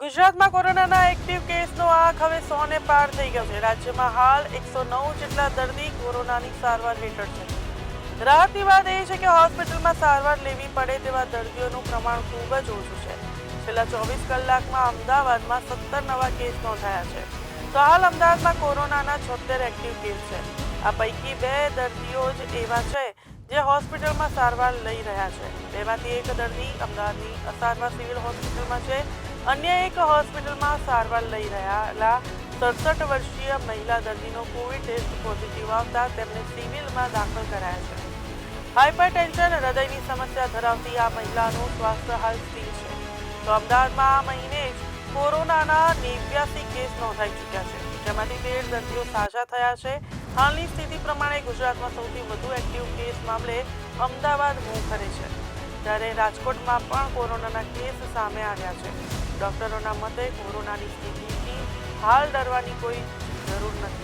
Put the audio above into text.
ગુજરાતમાં કોરોનાના એક્ટિવ કેસનો આંક હવે 100 ને પાર થઈ ગયો છે। રાજ્યમાં હાલ 109 જેટલા દર્દી કોરોનાની સારવાર હેઠળ છે। રાહતની વાત એ છે કે હોસ્પિટલમાં સારવાર લેવી પડે તેવા દર્દીઓનું પ્રમાણ ખૂબ જ ઓછું છે। છેલ્લા 24 કલાકમાં અમદાવાદમાં 17 નવા કેસ નોંધાયા છે। તો હાલ અમદાવાદમાં કોરોનાના 76 એક્ટિવ કેસ છે। આ પૈકી 2 દર્દીઓ જ એવા છે જે હોસ્પિટલમાં સારવાર લઈ રહ્યા છે। તેમાંથી એક દર્દી અમદાવાદની અસારવા સિવિલ હોસ્પિટલમાં છે। અન્ય એક હોસ્પિટલમાં સારવાર લઈ રહેલા 67 વર્ષીય મહિલા દર્દીનો કોવિડ ટેસ્ટ પોઝિટિવ આવતા તેમને સિવિલમાં દાખલ કરાયા છે। હાઇપરટેન્શન હૃદયની સમસ્યા ધરાવતી આ મહિલાનું સ્વાસ્થ્ય હાલ સ્થિર છે। તો અમદાવાદમાં આ મહિને જ કોરોનાના 89 કેસ નોંધાઈ ચૂક્યા છે, જેમાંથી 13 દર્દીઓ સાજા થયા છે। હાલની સ્થિતિ પ્રમાણે ગુજરાતમાં સૌથી વધુ એક્ટિવ કેસ મામલે અમદાવાદ મોખરે છે, જ્યારે રાજકોટમાં પણ કોરોનાના કેસ સામે આવ્યા છે। ડોક્ટરોના મતે કોરોનાની સ્થિતિથી હાલ ડરવાની કોઈ જરૂર નથી।